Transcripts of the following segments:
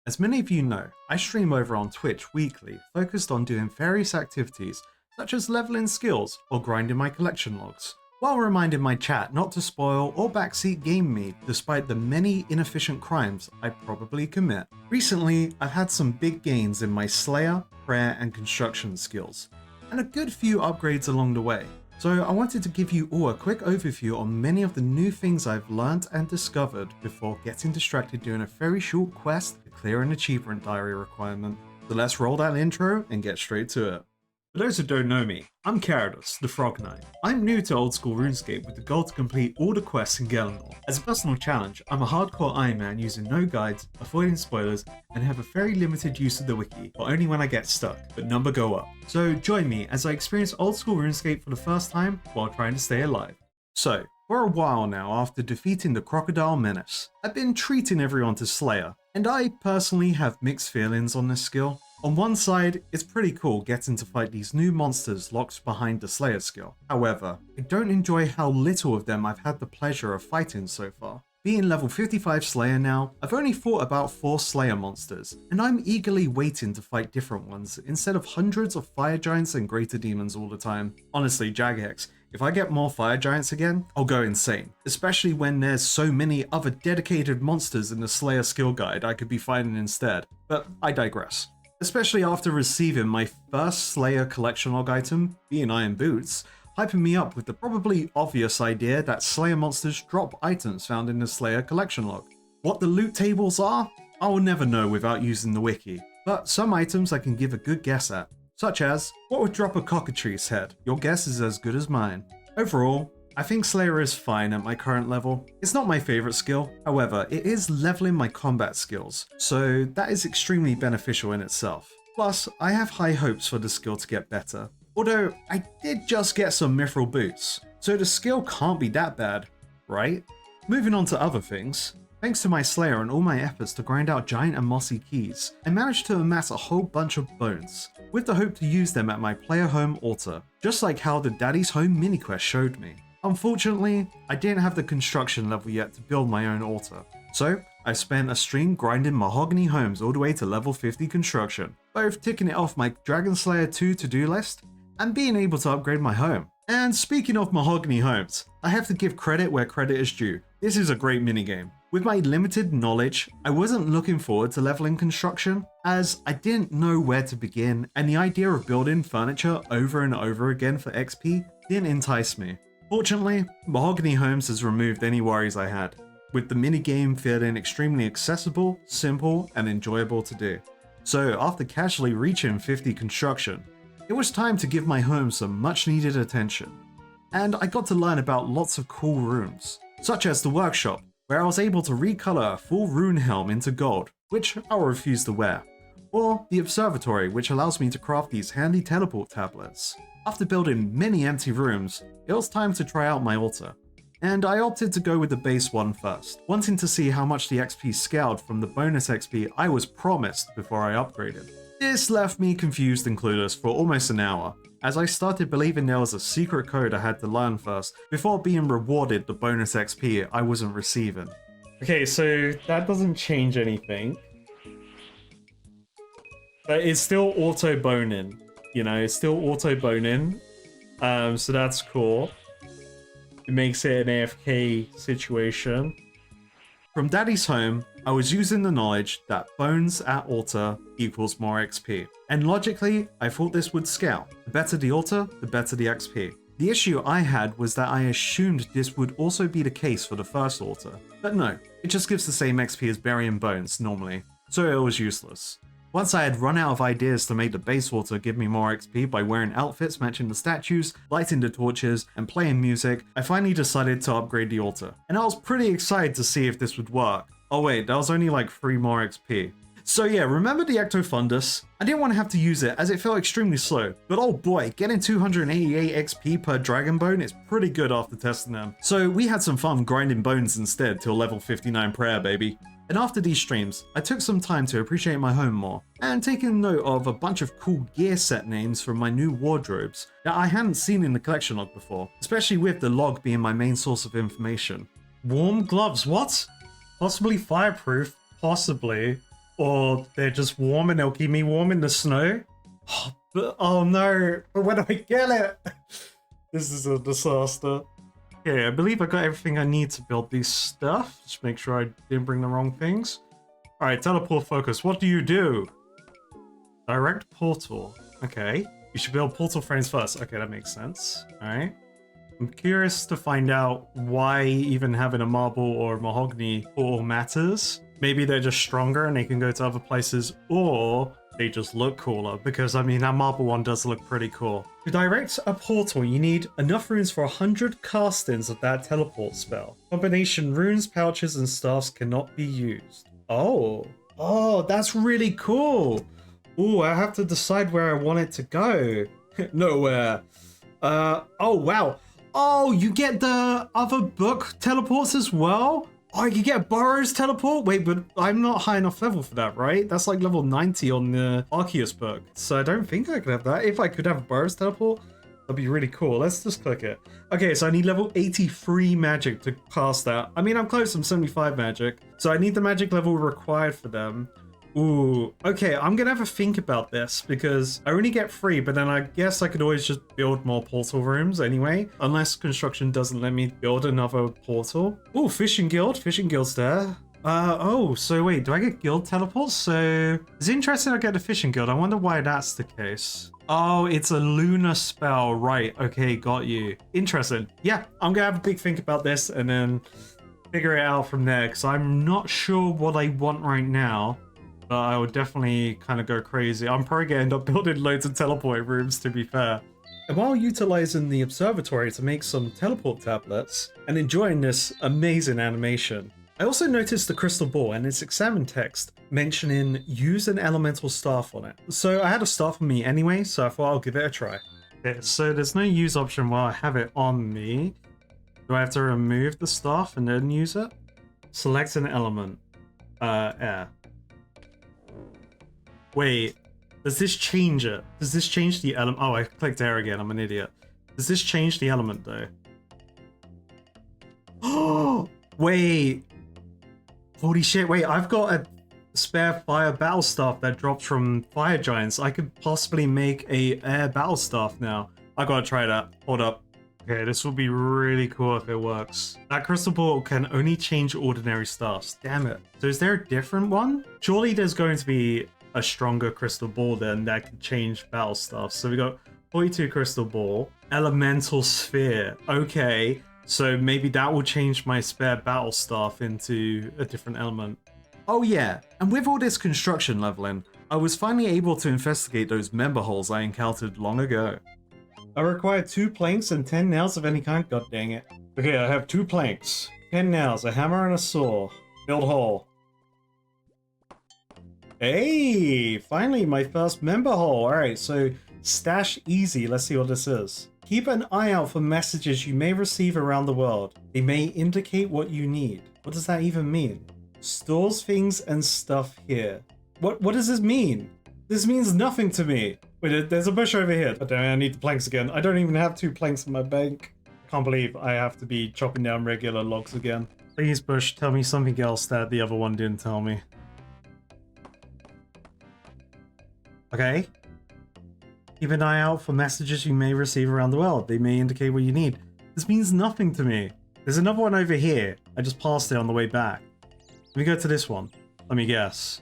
As many of you know, I stream over on Twitch weekly, focused on doing various activities such as leveling skills or grinding my collection logs, while reminding my chat not to spoil or backseat game me despite the many inefficient crimes I probably commit. Recently, I've had some big gains in my Slayer, prayer and construction skills, and a good few upgrades along the way. So I wanted to give you all a quick overview on many of the new things I've learned and discovered before getting distracted doing a very short quest to clear an achievement diary requirement. So let's roll that intro and get straight to it. For those who don't know me, I'm Carados, the Frog Knight. I'm new to Old School Runescape with the goal to complete all the quests in Galanor. As a personal challenge, I'm a hardcore Ironman using no guides, avoiding spoilers, and have a very limited use of the wiki, but only when I get stuck, but number go up. So join me as I experience Old School Runescape for the first time while trying to stay alive. So, for a while now after defeating the Crocodile Menace, I've been treating everyone to Slayer, and I personally have mixed feelings on this skill. On one side, it's pretty cool getting to fight these new monsters locked behind the Slayer skill. However, I don't enjoy how little of them I've had the pleasure of fighting so far. Being level 55 Slayer now, I've only fought about 4 Slayer monsters, and I'm eagerly waiting to fight different ones instead of hundreds of fire giants and greater demons all the time. Honestly, Jagex, if I get more fire giants again, I'll go insane, especially when there's so many other dedicated monsters in the Slayer skill guide I could be fighting instead, but I digress. Especially after receiving my first Slayer collection log item, being Iron Boots, hyping me up with the probably obvious idea that Slayer monsters drop items found in the Slayer collection log. What the loot tables are? I will never know without using the wiki, but some items I can give a good guess at, such as, what would drop a cockatrice head? Your guess is as good as mine. Overall, I think Slayer is fine at my current level. It's not my favorite skill, however, it is leveling my combat skills, so that is extremely beneficial in itself. Plus, I have high hopes for the skill to get better. Although, I did just get some mithril boots, so the skill can't be that bad, right? Moving on to other things. Thanks to my Slayer and all my efforts to grind out giant and mossy keys, I managed to amass a whole bunch of bones, with the hope to use them at my player home altar, just like how the Daddy's Home mini quest showed me. Unfortunately, I didn't have the construction level yet to build my own altar, so I spent a stream grinding mahogany homes all the way to level 50 construction, both ticking it off my Dragon Slayer 2 to-do list and being able to upgrade my home. And speaking of mahogany homes, I have to give credit where credit is due. This is a great minigame. With my limited knowledge, I wasn't looking forward to leveling construction, as I didn't know where to begin, and the idea of building furniture over and over again for XP didn't entice me. Fortunately, Mahogany Homes has removed any worries I had, with the minigame feeling extremely accessible, simple, and enjoyable to do. So after casually reaching 50 construction, it was time to give my home some much needed attention. And I got to learn about lots of cool rooms, such as the workshop, where I was able to recolor a full rune helm into gold, which I'll refuse to wear, or the observatory, which allows me to craft these handy teleport tablets. After building many empty rooms, it was time to try out my altar, and I opted to go with the base one first, wanting to see how much the XP scaled from the bonus XP I was promised before I upgraded. This left me confused and clueless for almost an hour, as I started believing there was a secret code I had to learn first before being rewarded the bonus XP I wasn't receiving. Okay, so that doesn't change anything, but it's still auto-boning. You know, it's still auto-boning, so that's cool. It makes it an AFK situation. From Daddy's Home, I was using the knowledge that bones at altar equals more XP. And logically, I thought this would scale. The better the altar, the better the XP. The issue I had was that I assumed this would also be the case for the first altar. But no, it just gives the same XP as burying bones normally, so it was useless. Once I had run out of ideas to make the base altar give me more XP by wearing outfits matching the statues, lighting the torches, and playing music, I finally decided to upgrade the altar. And I was pretty excited to see if this would work. Oh wait, that was only like 3 more XP. So yeah, remember the Ectofundus? I didn't want to have to use it as it felt extremely slow, but oh boy, getting 288 XP per dragon bone is pretty good after testing them. So we had some fun grinding bones instead till level 59 prayer, baby. And after these streams, I took some time to appreciate my home more, and taking note of a bunch of cool gear set names from my new wardrobes that I hadn't seen in the collection log before, especially with the log being my main source of information. Warm gloves, what? Possibly fireproof, possibly. Or they're just warm and they'll keep me warm in the snow. Oh, but, oh no, but when do I get it? This is a disaster. Okay, I believe I got everything I need to build these stuff. Just make sure I didn't bring the wrong things. Alright, teleport focus. What do you do? Direct portal. Okay. You should build portal frames first. Okay, that makes sense. Alright. I'm curious to find out why even having a marble or mahogany portal matters. Maybe they're just stronger and they can go to other places, or they just look cooler, because I mean that marble one does look pretty cool. To direct a portal, you need enough runes for 100 castings of that teleport spell. Combination runes, pouches, and staffs cannot be used. Oh, that's really cool. Oh, I have to decide where I want it to go. Nowhere. Oh wow. Oh, you get the other book teleports as well? Oh, you get Burrow's teleport? Wait, but I'm not high enough level for that, right? That's like level 90 on the Arceus book. So I don't think I could have that. If I could have Burrow's teleport, that'd be really cool. Let's just click it. Okay, so I need level 83 magic to cast that. I mean, I'm close, I'm 75 magic. So I need the magic level required for them. Ooh, okay, I'm gonna have a think about this because I only get 3, but then I guess I could always just build more portal rooms anyway, unless construction doesn't let me build another portal. Ooh, fishing guild's there. Oh, so wait, do I get guild teleports? So it's interesting I get the fishing guild. I wonder why that's the case. Oh, it's a lunar spell, right? Okay, got you. Interesting. Yeah, I'm gonna have a big think about this and then figure it out from there because I'm not sure what I want right now. But I would definitely kind of go crazy. I'm probably going to end up building loads of teleport rooms, to be fair. And while utilizing the observatory to make some teleport tablets and enjoying this amazing animation, I also noticed the crystal ball and its examined text mentioning use an elemental staff on it. So I had a staff on me anyway, so I thought I'll give it a try. Okay, so there's no use option while I have it on me. Do I have to remove the staff and then use it? Select an element. Air. Wait, does this change it? Does this change the element? Oh, I clicked air again. I'm an idiot. Does this change the element though? Oh, wait. Holy shit. Wait, I've got a spare fire battle staff that drops from fire giants. I could possibly make a air battle staff now. I gotta try that. Hold up. Okay, this will be really cool if it works. That crystal ball can only change ordinary staffs. Damn it. So is there a different one? Surely there's going to be a stronger crystal ball then that can change battle stuff. So we got 42 crystal ball, elemental sphere. Okay, so maybe that will change my spare battle staff into a different element. Oh yeah, and with all this construction leveling, I was finally able to investigate those member holes I encountered long ago. I require 2 planks and 10 nails of any kind. God dang it. Okay, I have 2 planks, 10 nails, a hammer and a saw. Build hole. Hey, finally my first member hole. Alright, so stash easy. Let's see what this is. Keep an eye out for messages you may receive around the world. They may indicate what you need. What does that even mean? Stores things and stuff here. What does this mean? This means nothing to me. Wait, there's a bush over here. Oh, damn, I need the planks again. I don't even have 2 planks in my bank. Can't believe I have to be chopping down regular logs again. Please, bush, tell me something else that the other one didn't tell me. Okay. Keep an eye out for messages you may receive around the world. They may indicate what you need. This means nothing to me. There's another one over here. I just passed it on the way back. Let me go to this one. Let me guess.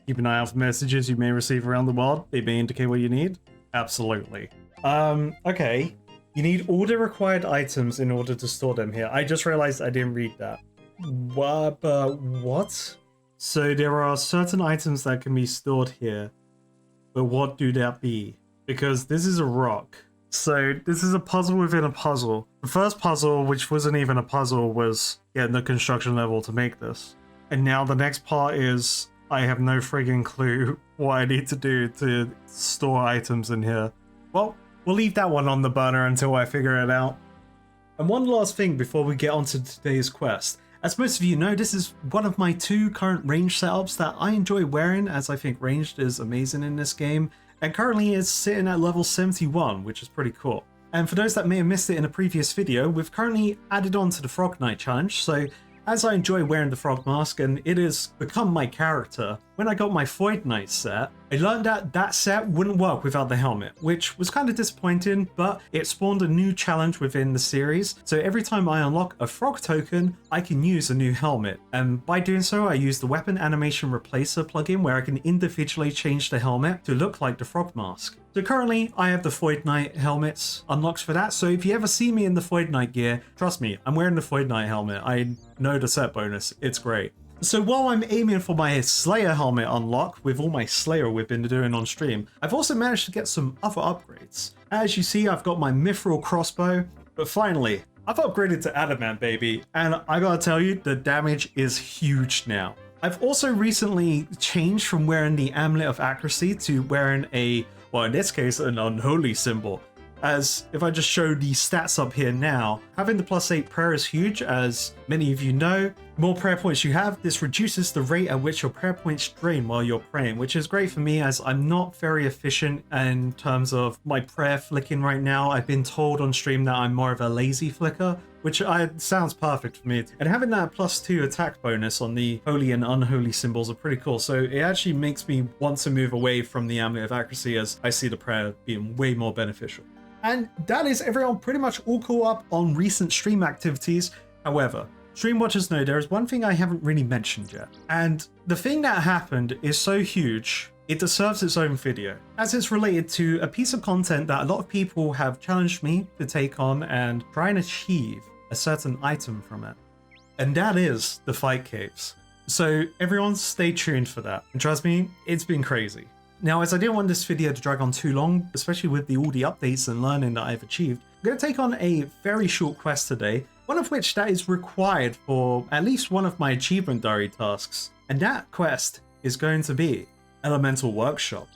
Keep an eye out for messages you may receive around the world. They may indicate what you need. Absolutely. Okay. You need all the required items in order to store them here. I just realized I didn't read that. What? So there are certain items that can be stored here. But what do that be? Because this is a rock. So this is a puzzle within a puzzle. The first puzzle, which wasn't even a puzzle, was getting the construction level to make this. And now the next part is I have no friggin' clue what I need to do to store items in here. Well, we'll leave that one on the burner until I figure it out. And one last thing before we get on to today's quest. As most of you know, this is one of my 2 current range setups that I enjoy wearing, as I think ranged is amazing in this game, and currently it's sitting at level 71, which is pretty cool. And for those that may have missed it in a previous video, we've currently added on to the Frog Night challenge, so as I enjoy wearing the frog mask and it has become my character. When I got my Void Knight set, I learned that that set wouldn't work without the helmet, which was kind of disappointing, but it spawned a new challenge within the series. So every time I unlock a frog token, I can use a new helmet. And by doing so, I use the weapon animation replacer plugin where I can individually change the helmet to look like the frog mask. So currently, I have the Void Knight helmets unlocked for that. So if you ever see me in the Void Knight gear, trust me, I'm wearing the Void Knight helmet. I know the set bonus. It's great. So while I'm aiming for my Slayer helmet unlock with all my Slayer we've been doing on stream, I've also managed to get some other upgrades. As you see, I've got my mithril crossbow, but finally, I've upgraded to adamant, baby, and I gotta tell you, the damage is huge now. I've also recently changed from wearing the Amulet of Accuracy to wearing a, well, in this case, an unholy symbol. As if I just show the stats up here now, having the +8 prayer is huge. As many of you know, the more prayer points you have, this reduces the rate at which your prayer points drain while you're praying, which is great for me as I'm not very efficient in terms of my prayer flicking right now. I've been told on stream that I'm more of a lazy flicker, which sounds perfect for me. And having that +2 attack bonus on the holy and unholy symbols are pretty cool. So it actually makes me want to move away from the Amulet of Accuracy as I see the prayer being way more beneficial. And that is everyone pretty much all caught up on recent stream activities. However, stream watchers know there is one thing I haven't really mentioned yet. And the thing that happened is so huge, it deserves its own video, as it's related to a piece of content that a lot of people have challenged me to take on and try and achieve a certain item from it. And that is the fight caves. So everyone stay tuned for that. And trust me, it's been crazy. Now, as I didn't want this video to drag on too long, especially with all the updates and learning that I've achieved, I'm going to take on a very short quest today, one of which that is required for at least one of my achievement diary tasks. And that quest is going to be Elemental Workshop.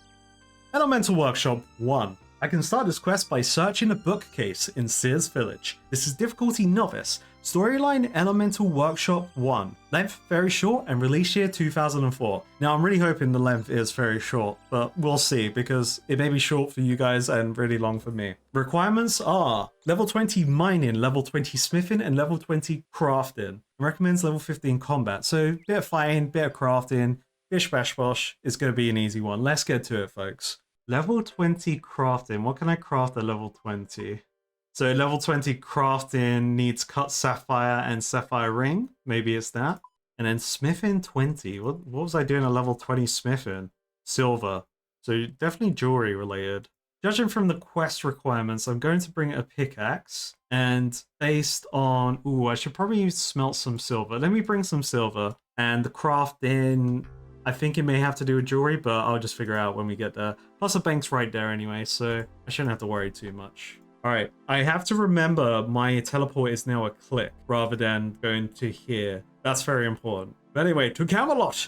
Elemental Workshop 1. I can start this quest by searching a bookcase in Sears Village. This is difficulty Novice. Storyline Elemental Workshop 1. Length very short and release year 2004. Now I'm really hoping the length is very short, but we'll see because it may be short for you guys and really long for me. Requirements are level 20 mining, level 20 smithing, and level 20 crafting. It recommends level 15 combat, so bit of fighting, bit of crafting, bish bash bosh is going to be an easy one. Let's get to it, folks. Level 20 crafting. What can I craft at level 20? So level 20 crafting needs cut sapphire and sapphire ring. Maybe it's that. And then smithing 20. What was I doing at level 20 smithing? Silver. So definitely jewelry related. Judging from the quest requirements, I'm going to bring a pickaxe. And based on... Ooh, I should probably smelt some silver. Let me bring some silver. And the crafting... I think it may have to do with jewelry, but I'll just figure out when we get there. Plus the bank's right there anyway, so I shouldn't have to worry too much. Alright, I have to remember my teleport is now a click rather than going to here. That's very important. But anyway, to Camelot!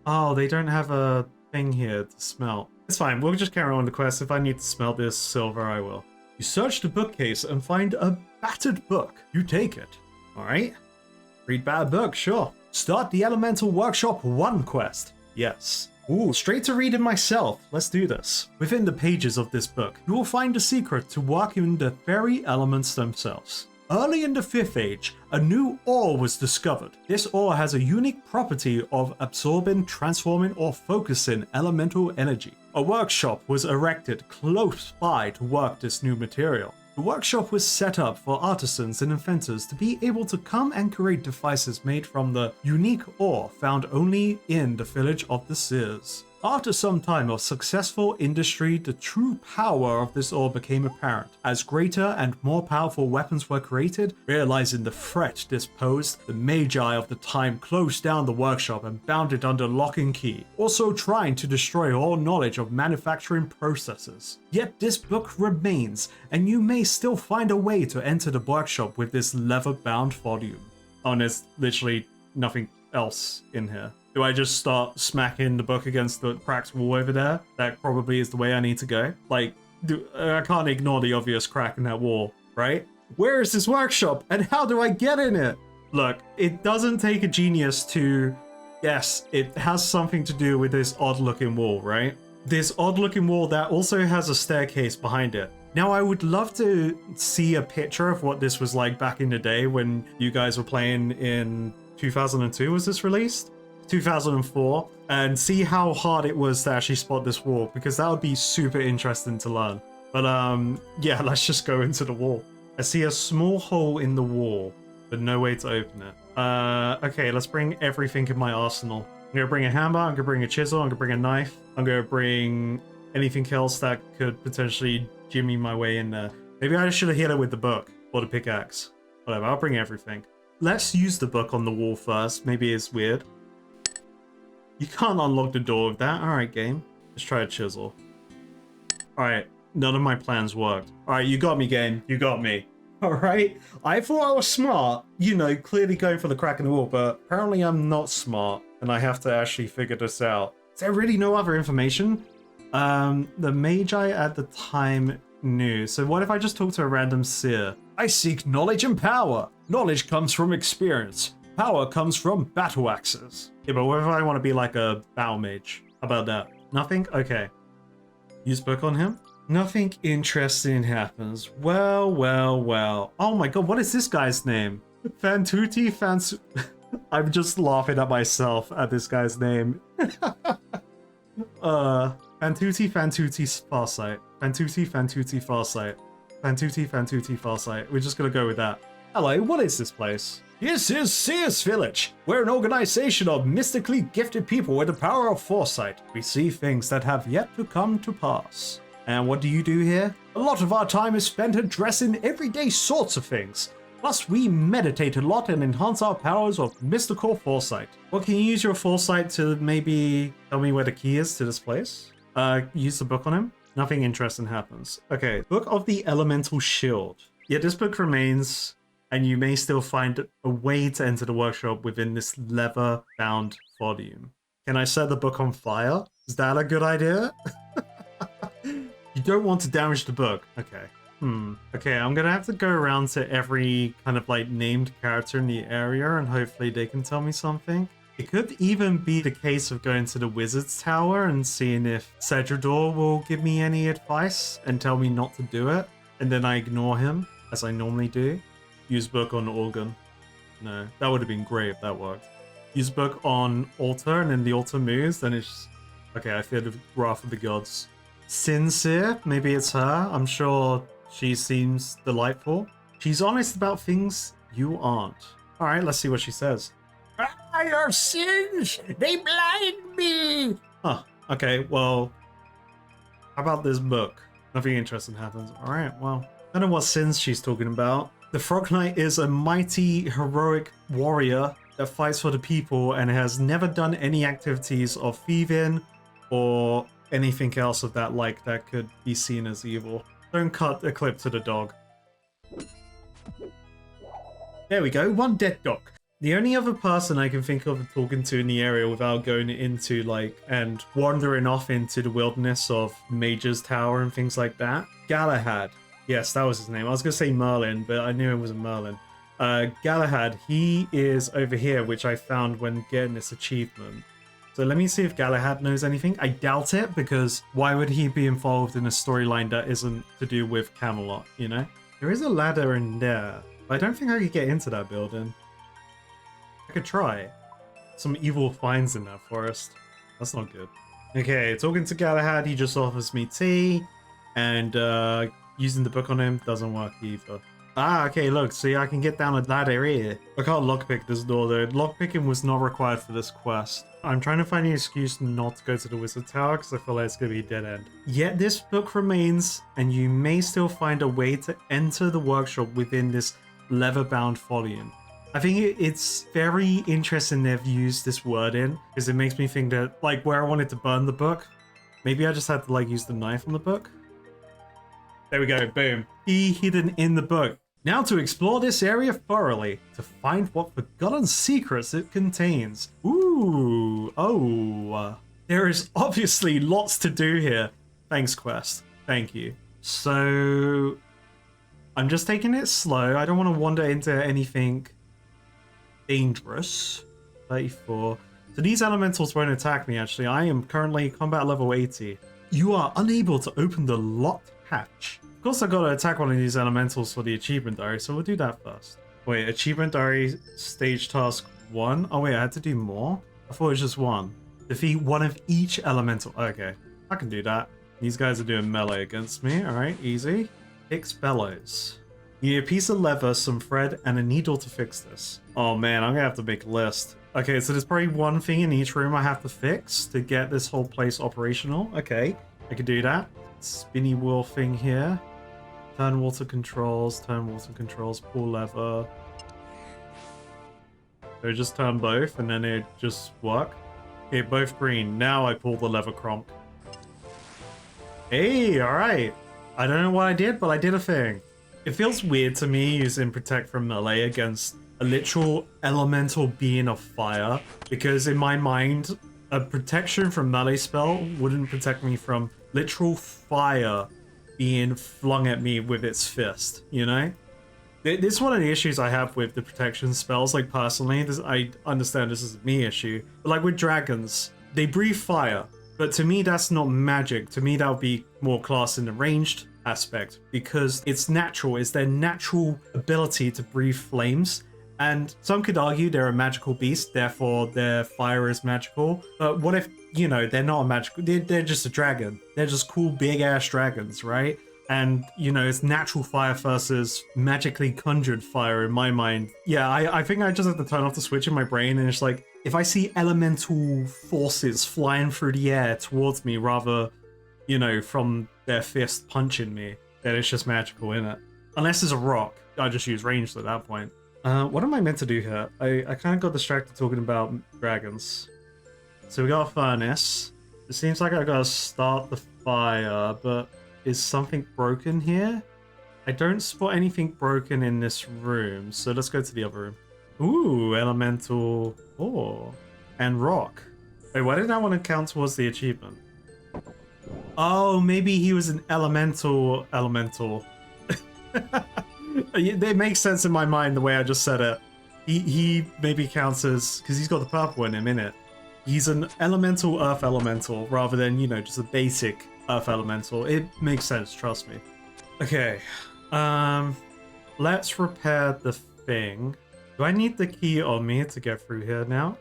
Oh, they don't have a thing here to smelt. It's fine, we'll just carry on the quest. If I need to smelt this silver, I will. You search the bookcase and find a battered book. You take it. Alright? Read bad book, sure. Start the Elemental Workshop 1 quest. Yes. Ooh, straight to reading myself. Let's do this. Within the pages of this book, you will find the secret to working the very elements themselves. Early in the 5th Age, a new ore was discovered. This ore has a unique property of absorbing, transforming, or focusing elemental energy. A workshop was erected close by to work this new material. The workshop was set up for artisans and inventors to be able to come and create devices made from the unique ore found only in the village of the Sears. After some time of successful industry, the true power of this ore became apparent. As greater and more powerful weapons were created, realizing the threat this posed, the Magi of the time closed down the workshop and bound it under lock and key, also trying to destroy all knowledge of manufacturing processes. Yet this book remains, and you may still find a way to enter the workshop with this leather-bound volume. Oh, and there's literally nothing else in here. Do I just start smacking the book against the cracked wall over there? That probably is the way I need to go. Like, I can't ignore the obvious crack in that wall, right? Where is this workshop and how do I get in it? Look, it doesn't take a genius to guess it has something to do with this odd looking wall, right? This odd looking wall that also has a staircase behind it. Now, I would love to see a picture of what this was like back in the day when you guys were playing in 2002, was this released? 2004, and see how hard it was to actually spot this wall, because that would be super interesting to learn. But yeah, let's just go into the wall. I see a small hole in the wall, but no way to open it. Okay, let's bring everything in my arsenal. I'm gonna bring a hammer, I'm gonna bring a chisel, I'm gonna bring a knife, I'm gonna bring anything else that could potentially jimmy my way in there. Maybe I should have hit it with the book or the pickaxe. Whatever, I'll bring everything. Let's use the book on the wall first. Maybe it's weird. You can't unlock the door with that. Alright, game. Let's try a chisel. Alright, none of my plans worked. Alright, you got me, game. You got me. Alright? I thought I was smart, you know, clearly going for the crack in the wall, but apparently I'm not smart, and I have to actually figure this out. Is there really no other information? The Magi at the time knew. So what if I just talk to a random seer? I seek knowledge and power. Knowledge comes from experience. Power comes from battle axes. Yeah, but what if I want to be like a battle mage? How about that? Nothing? Okay. Use book on him? Nothing interesting happens. Well, well, well. Oh my god, what is this guy's name? Fantuti Fansu... I'm just laughing at myself at this guy's name. Fantuti Farsight. Fantuti Farsight. Fantuti Farsight. We're just gonna go with that. Hello, what is this place? This is Seer's Village. We're an organization of mystically gifted people with the power of foresight. We see things that have yet to come to pass. And what do you do here? A lot of our time is spent addressing everyday sorts of things. Plus, we meditate a lot and enhance our powers of mystical foresight. Well, can you use your foresight to maybe tell me where the key is to this place? Use the book on him? Nothing interesting happens. Okay, Book of the Elemental Shield. Yeah, this book remains, and you may still find a way to enter the workshop within this leather-bound volume. Can I set the book on fire? Is that a good idea? You don't want to damage the book. Okay. Okay, I'm gonna have to go around to every kind of like named character in the area and hopefully they can tell me something. It could even be the case of going to the Wizard's Tower and seeing if Cedrador will give me any advice and tell me not to do it. And then I ignore him, as I normally do. Use book on organ. No, that would have been great if that worked. Use book on altar and then the altar moves, then it's just... Okay, I fear the wrath of the gods. Sincere, maybe it's her. I'm sure she seems delightful. She's honest about things you aren't. Alright, let's see what she says. Your sins, they blind me! Huh, okay, well, how about this book? Nothing interesting happens. Alright, well, I don't know what sins she's talking about. The Frog Knight is a mighty, heroic warrior that fights for the people and has never done any activities of thieving or anything else of that like that could be seen as evil. Don't cut a clip to the dog. There we go, one dead dog. The only other person I can think of talking to in the area without going into like and wandering off into the wilderness of Mage's Tower and things like that. Galahad. Yes, that was his name. I was gonna say Merlin, but I knew it wasn't Merlin. Galahad, he is over here, which I found when getting this achievement. So let me see if Galahad knows anything. I doubt it, because why would he be involved in a storyline that isn't to do with Camelot, you know? There is a ladder in there, but I don't think I could get into that building. I could try. Some evil finds in that forest. That's not good. Okay, talking to Galahad, he just offers me tea, and using the book on him doesn't work either. Ah, okay, look, see, I can get down a ladder here. I can't lockpick this door, though. Lockpicking was not required for this quest. I'm trying to find an excuse not to go to the Wizard Tower, because I feel like it's going to be a dead end. Yet this book remains, and you may still find a way to enter the workshop within this leather-bound volume. I think it's very interesting they've used this word in, because it makes me think that, like, where I wanted to burn the book, maybe I just had to, like, use the knife on the book. There we go, boom. Key hidden in the book. Now to explore this area thoroughly, to find what forgotten secrets it contains. Ooh, oh. There is obviously lots to do here. Thanks, quest. Thank you. So, I'm just taking it slow. I don't want to wander into anything dangerous. 34. So these elementals won't attack me, actually. I am currently combat level 80. You are unable to open the locked hatch. Of course, I gotta attack one of these elementals for the achievement diary, so we'll do that first. Wait, achievement diary stage task 1? Oh wait, I had to do more? I thought it was just 1. Defeat one of each elemental. Okay, I can do that. These guys are doing melee against me. Alright, easy. Fix bellows. You need a piece of leather, some thread, and a needle to fix this. Oh man, I'm gonna have to make a list. Okay, so there's probably one thing in each room I have to fix to get this whole place operational. Okay, I can do that. Spinny wheel thing here. Turn water controls, pull lever. So just turn both and then it just work. Okay, both green. Now I pull the lever cronk. Hey, alright. I don't know what I did, but I did a thing. It feels weird to me using Protect from Melee against a literal elemental being of fire, because in my mind, a protection from melee spell wouldn't protect me from literal fire being flung at me with its fist, you know? This is one of the issues I have with the protection spells, like personally, I understand this is a me issue, but like with dragons, they breathe fire, but to me that's not magic. To me that would be more classed in the ranged aspect, because it's natural, it's their natural ability to breathe flames. And some could argue they're a magical beast, therefore their fire is magical. But what if, you know, they're not a magical, they're just a dragon. They're just cool big ass dragons, right? And, you know, it's natural fire versus magically conjured fire in my mind. Yeah, I think I just have to turn off the switch in my brain, and it's like, if I see elemental forces flying through the air towards me rather, you know, from their fist punching me, then it's just magical, innit? Unless it's a rock, I just use ranged at that point. What am I meant to do here? I kind of got distracted talking about dragons. So we got a furnace. It seems like I gotta start the fire, but is something broken here? I don't spot anything broken in this room, so let's go to the other room. Ooh, elemental ore and rock. Wait, why did I want to count towards the achievement? Oh, maybe he was an elemental. It makes sense in my mind the way I just said it. He maybe counts as, because he's got the purple in him, innit? He's an elemental earth elemental rather than, you know, just a basic earth elemental. It makes sense, trust me. Okay, let's repair the thing. Do I need the key on me to get through here now?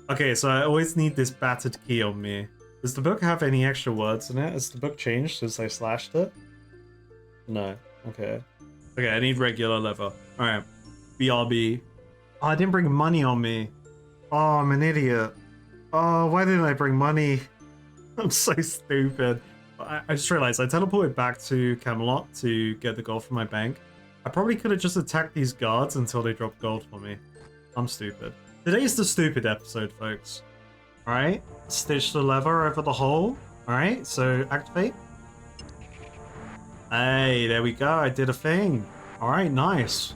Okay, so I always need this battered key on me. Does the book have any extra words in it? Has the book changed since I slashed it? No. Okay. Okay, I need regular leather. Alright. BRB. Oh, I didn't bring money on me. Oh, I'm an idiot. Oh, why didn't I bring money? I'm so stupid. I just realized I teleported back to Camelot to get the gold from my bank. I probably could have just attacked these guards until they dropped gold for me. I'm stupid. Today's the stupid episode, folks. Alright, stitch the lever over the hole. Alright, so activate. Hey, there we go. I did a thing. Alright, nice.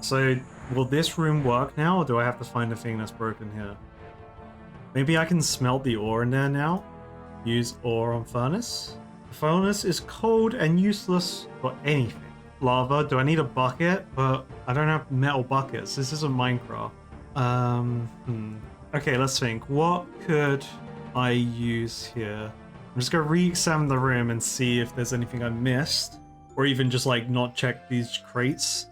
So, will this room work now, or do I have to find a thing that's broken here? Maybe I can smelt the ore in there now? Use ore on furnace? The furnace is cold and useless for anything. Lava, do I need a bucket? But I don't have metal buckets. This isn't Minecraft. Okay, let's think. What could I use here? I'm just gonna re-examine the room and see if there's anything I missed, or even just like not check these crates.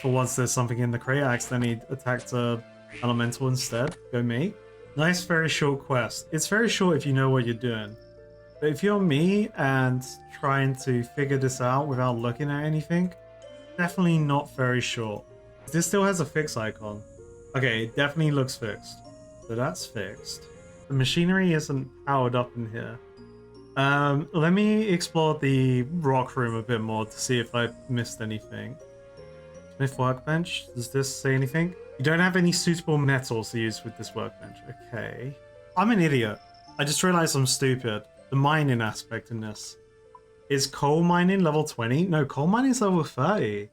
For once there's something in the crate, I accidentally attacked a elemental instead. Go me. Nice, very short quest. It's very short if you know what you're doing. But if you're me and trying to figure this out without looking at anything, definitely not very short. This still has a fix icon. Okay, it definitely looks fixed. So that's fixed. The machinery isn't powered up in here. Let me explore the rock room a bit more to see if I missed anything. Smith workbench, does this say anything? You don't have any suitable metals to use with this workbench. Okay. I'm an idiot. I just realized I'm stupid. The mining aspect in this. Is coal mining level 20? No, coal mining is level 30.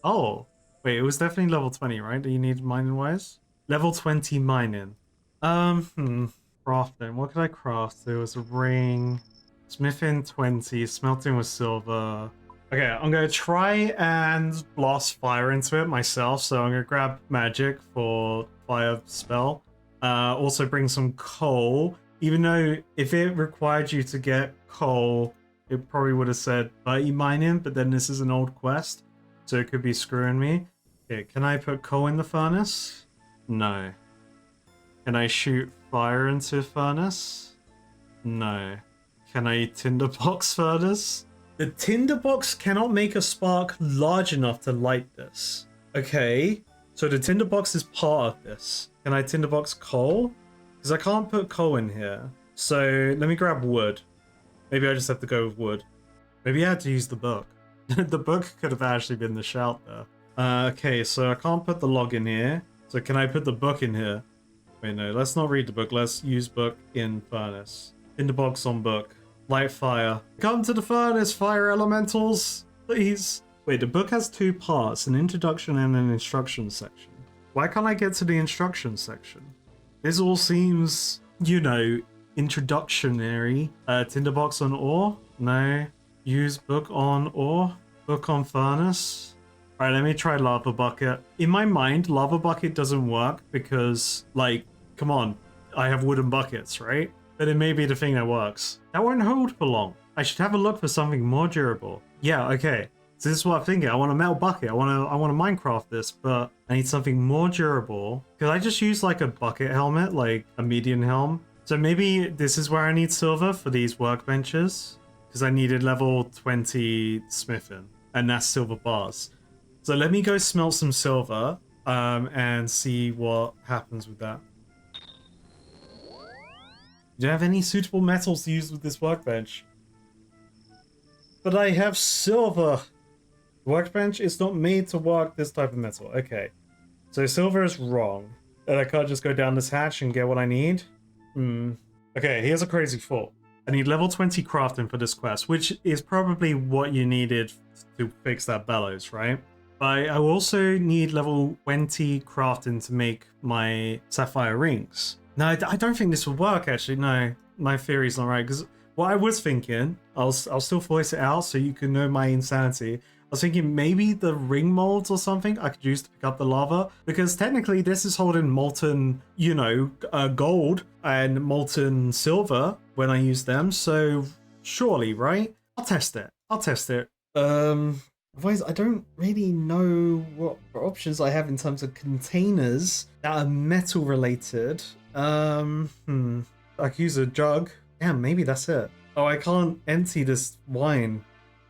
Oh. Wait, it was definitely level 20, right? Do you need mining wise? Level 20 mining. Crafting. What could I craft? There was a ring. Smithing 20. Smelting with silver. Okay, I'm gonna try and blast fire into it myself. So I'm gonna grab magic for fire spell. Also bring some coal. Even though if it required you to get coal, it probably would have said 30 mining, but then this is an old quest, so it could be screwing me. Okay, can I put coal in the furnace? No. Can I shoot fire into furnace? No. Can I tinderbox furnace? The tinderbox cannot make a spark large enough to light this. Okay, so the tinderbox is part of this. Can I tinderbox coal? Because I can't put coal in here. So let me grab wood. Maybe I just have to go with wood. Maybe I had to use the book. The book could have actually been the shout there. Okay, so I can't put the log in here. So can I put the book in here? Wait, no, let's not read the book. Let's use book in furnace. Tinderbox on book. Light fire. Come to the furnace, fire elementals, please. Wait, the book has two parts, an introduction and an instruction section. Why can't I get to the instruction section? This all seems, you know, introductionary. Tinderbox on ore? No. Use book on ore? Book on furnace? Alright, let me try lava bucket. In my mind, lava bucket doesn't work because, like, come on, I have wooden buckets, right? But it may be the thing that works. That won't hold for long. I should have a look for something more durable. Yeah, okay. So this is what I'm thinking. I want a metal bucket. I want to Minecraft this, but I need something more durable. Could I just use like a bucket helmet, like a median helm? So maybe this is where I need silver for these workbenches, because I needed level 20 smithing, and that's silver bars. So let me go smelt some silver and see what happens with that. Do you have any suitable metals to use with this workbench? But I have silver. The workbench is not made to work this type of metal. Okay. So silver is wrong. And I can't just go down this hatch and get what I need? Okay, here's a crazy thought. I need level 20 crafting for this quest, which is probably what you needed to fix that bellows, right? But I also need level 20 crafting to make my sapphire rings. No, I don't think this will work, actually. No, my theory's not right. Because what I was thinking, I'll still voice it out so you can know my insanity. I was thinking maybe the ring molds or something I could use to pick up the lava. Because technically this is holding molten, you know, gold and molten silver when I use them. So surely, right? I'll test it. Otherwise, I don't really know what options I have in terms of containers that are metal related. I could use a jug. Yeah, maybe that's it. Oh, I can't empty this wine.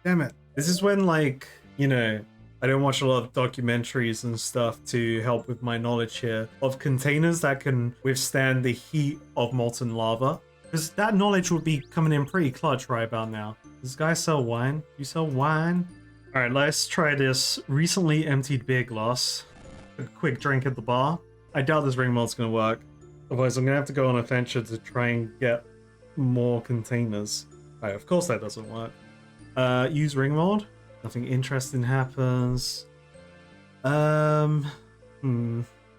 Damn it. This is when, like, you know, I don't watch a lot of documentaries and stuff to help with my knowledge here of containers that can withstand the heat of molten lava. Because that knowledge would be coming in pretty clutch right about now. Does this guy sell wine? You sell wine? Alright, let's try this recently emptied beer glass. A quick drink at the bar. I doubt this ring mold's gonna work. Otherwise, I'm gonna have to go on a venture to try and get more containers. Right, of course that doesn't work. Use ring mold. Nothing interesting happens. I'm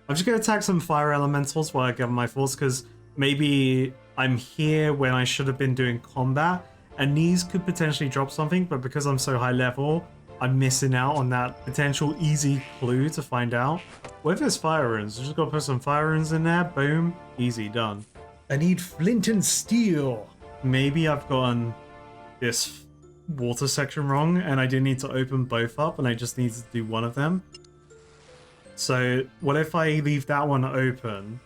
just gonna attack some fire elementals while I gather my thoughts, because maybe I'm here when I should have been doing combat, and these could potentially drop something, but because I'm so high level, I'm missing out on that potential easy clue to find out. What if there's fire runes? Just gotta put some fire runes in there, boom, easy, done. I need flint and steel. Maybe I've gotten this water section wrong and I didn't need to open both up and I just needed to do one of them. So what if I leave that one open,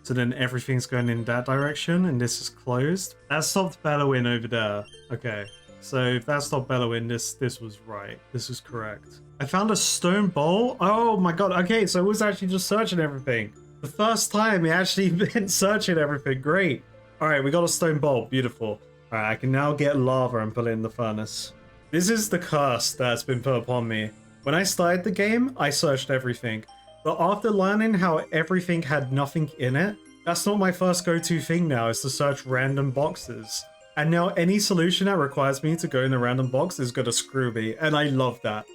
so then everything's going in that direction and this is closed? That stopped bellowing over there. Okay. So if that stopped bellowing, this was right. This is correct. I found a stone bowl. Oh my god. Okay, so it was actually just searching everything. The first time it actually been searching everything. Great. Alright, we got a stone bowl. Beautiful. Alright, I can now get lava and put it in the furnace. This is the curse that's been put upon me. When I started the game, I searched everything. But after learning how everything had nothing in it, that's not my first go-to thing now, is to search random boxes. And now any solution that requires me to go in a random box is gonna screw me, and I love that.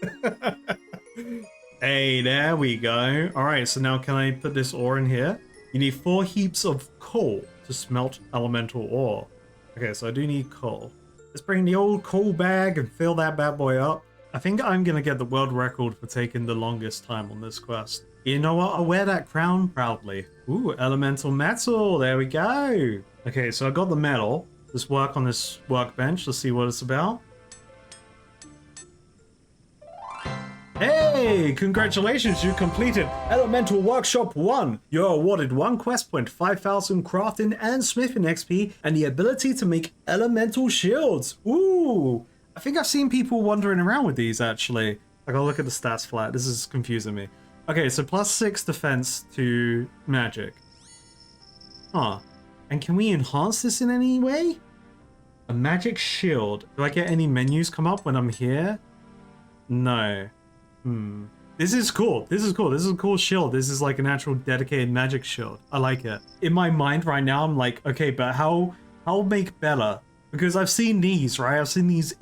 Hey, there we go. Alright, so now can I put this ore in here? You need 4 heaps of coal to smelt elemental ore. Okay, so I do need coal. Let's bring the old coal bag and fill that bad boy up. I think I'm gonna get the world record for taking the longest time on this quest. You know what? I'll wear that crown proudly. Ooh, elemental metal. There we go. Okay, so I got the metal. Let's work on this workbench. Let's see what it's about. Hey, congratulations, you completed Elemental Workshop 1. You're awarded 1 quest point, 5,000 crafting and smithing XP, and the ability to make elemental shields. Ooh, I think I've seen people wandering around with these actually. Like, I'll look at the stats flat. This is confusing me. Okay, so +6 defense to magic. Huh. And can we enhance this in any way? A magic shield. Do I get any menus come up when I'm here? No. This is cool. This is cool. This is a cool shield. This is like an actual dedicated magic shield. I like it. In my mind right now, I'm like, okay, but how make better? Because I've seen these, right? I've seen these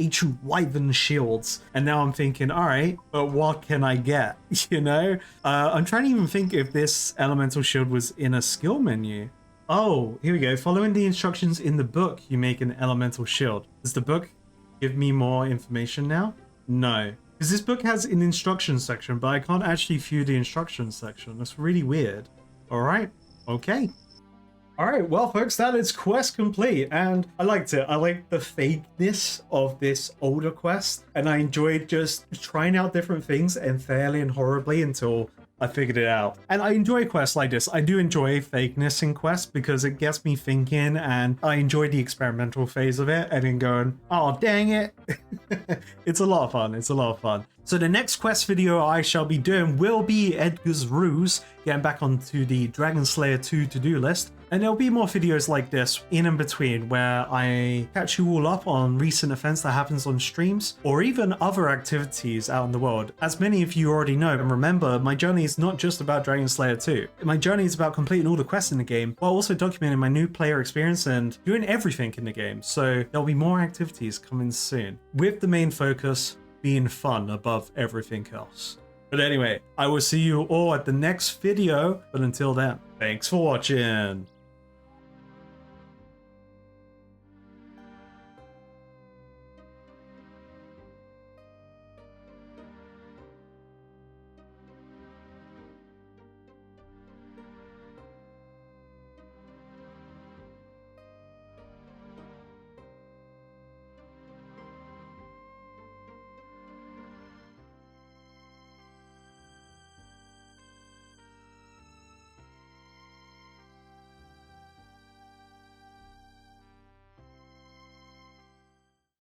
Wyvern shields. And now I'm thinking, all right, but what can I get? You know? I'm trying to even think if this elemental shield was in a skill menu. Oh, here we go. Following the instructions in the book, you make an elemental shield. Does the book give me more information now? No. Because this book has an instruction section, but I can't actually view the instruction section. That's really weird. All right. Okay. All right. Well, folks, that is quest complete. And I liked it. I liked the fakeness of this older quest. And I enjoyed just trying out different things and failing horribly until I figured it out. And I enjoy quests like this. I do enjoy fakeness in quests because it gets me thinking, and I enjoy the experimental phase of it and then going, oh, dang it. It's a lot of fun. It's a lot of fun. So the next quest video I shall be doing will be Edgar's Ruse, getting back onto the Dragon Slayer 2 to-do list. And there'll be more videos like this in and between where I catch you all up on recent events that happens on streams or even other activities out in the world. As many of you already know, and remember, my journey is not just about Dragon Slayer 2. My journey is about completing all the quests in the game while also documenting my new player experience and doing everything in the game. So there'll be more activities coming soon, with the main focus being fun above everything else. But anyway, I will see you all at the next video, but until then, thanks for watching.